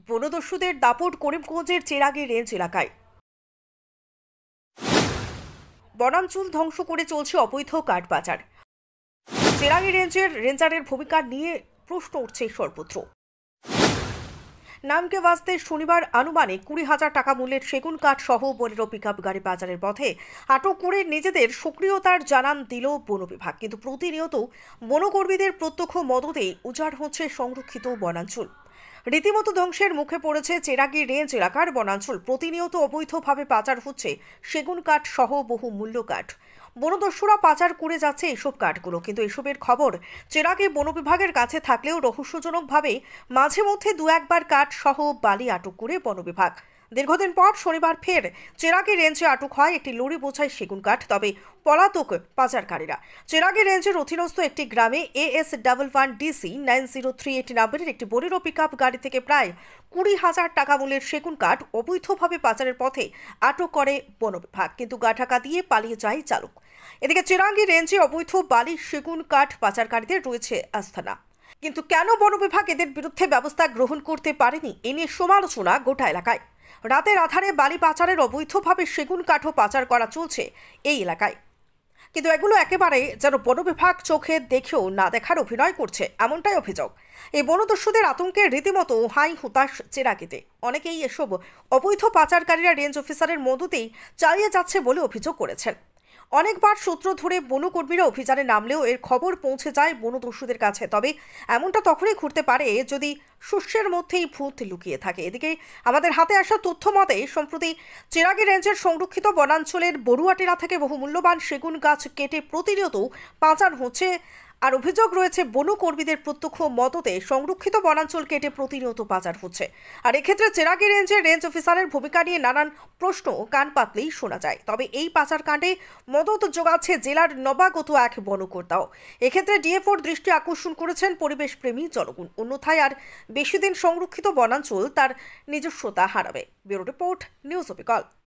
বনদস্যুদের দাপট করিমগঞ্জের চেরাগী রেঞ্জ এলাকায়। বনাঞ্চল ধ্বংস করে চলছে অবৈধ কাঠ পাচার। চেরাগী রেঞ্জের রেঞ্জারের ভূমিকা নিয়ে প্রশ্ন উঠছে সর্বত্র। নামকে বাঁচতে শনিবার আনুমানিক 20,000 টাকা মূল্যের সেগুন কাঠ সহ বোলেরো পিকআপ গাড়ি পাচারের পথে আটক করে নিজেদের সক্রিয়তার জানান দিল বন বিভাগ। কিন্তু প্রতিনিয়ত বনকর্মীদের প্রত্যক্ষ মদতেই উজাড় হচ্ছে সংরক্ষিত বনাঞ্চল। রীতিমতো ধ্বংসের মুখে পড়েছে চেরাগী রেঞ্জ এলাকার বনাঞ্চল। প্রতিনিয়ত অবৈধভাবে পাচার হচ্ছে সেগুন কাঠ সহ বহু মূল্য কাঠ। বনদস্যুরা পাচার করে যাচ্ছে এসব কাঠগুলো, কিন্তু এসবের খবর চেরাগী বন বিভাগের কাছে থাকলেও রহস্যজনকভাবে মাঝে মধ্যে দু একবার কাঠ সহ বালি আটক করে বন বিভাগ। দীর্ঘদিন পর শনিবার ফের চেরাগী রেঞ্জে আটক হয় একটি লরি বোঝাই সেগুন কাঠ। তবে পলাতক পাচারকারীরা চেরাগী রেঞ্জের অধীনস্থ একটি গ্রামে AS11DC 9038 নাম্বারের একটি বোলেরো পিকআপ গাড়ি থেকে প্রায় 20,000 টাকা মূল্যের সেগুন কাঠ অবৈধভাবে পাচারের পথে আটক করে বন বিভাগ, কিন্তু গা ঢাকা দিয়ে পালিয়ে যায় চালক। এদিকে চেরাগী রেঞ্জে অবৈধ বালি সেগুন কাঠ পাচারকারীদের রয়েছে আস্তানা। কিন্তু কেন বন বিভাগ এদের বিরুদ্ধে ব্যবস্থা গ্রহণ করতে পারেনি, এ নিয়ে সমালোচনা গোটা এলাকায়। রাতের আধারে বালি পাচারের অবৈধভাবে সেগুন কাঠও পাচার করা চলছে এই এলাকায়, কিন্তু এগুলো একেবারে যেন বন বিভাগ চোখে দেখেও না দেখার অভিনয় করছে, এমনটাই অভিযোগ। এই বনদস্যুদের আতঙ্কে রীতিমতো হাই হুতাশ চেরাগীতে। অনেকেই এসব অবৈধ পাচারকারীরা রেঞ্জ অফিসারের মদতেই চালিয়ে যাচ্ছে বলে অভিযোগ করেছেন। অনেকবার সূত্র ধরে বনকর্মীরা অভিযানে নামলেও এর খবর পৌঁছে যায় বনদস্যুদের কাছে। তবে এমনটা তখনই ঘটতে পারে যদি শস্যের মধ্যেই ভূত লুকিয়ে থাকে। এদিকে আমাদের হাতে আসা তথ্য মতে সম্প্রতি চেরাগী রেঞ্জের সংরক্ষিত বনাঞ্চলের বড়ুয়াটিলা থেকে বহু মূল্যবান সেগুন গাছ কেটে প্রতিনিয়ত পাচার হচ্ছে। আর অভিযোগ রয়েছে বনকর্মীদের প্রত্যক্ষ মদতে সংরক্ষিত বনাঞ্চল কেটে প্রতিনিয়ত পাচার হচ্ছে। আর এক্ষেত্রে চেরাগী রেঞ্জের রেঞ্জ অফিসারের ভূমিকা নিয়ে নানান প্রশ্ন কান পাতলেই শোনা যায়। তবে এই পাচার কাণ্ডে মদত যোগাচ্ছে জেলার নবাগত এক বনকর্তাও। এক্ষেত্রে ডিএফওর দৃষ্টি আকর্ষণ করেছেন পরিবেশ প্রেমী জনগণ। অন্যথায় আর বেশি দিন সংরক্ষিত বনাঞ্চল তার নিজস্বতা হারাবে। ব্যুরো রিপোর্ট, নিউজ অবিকল।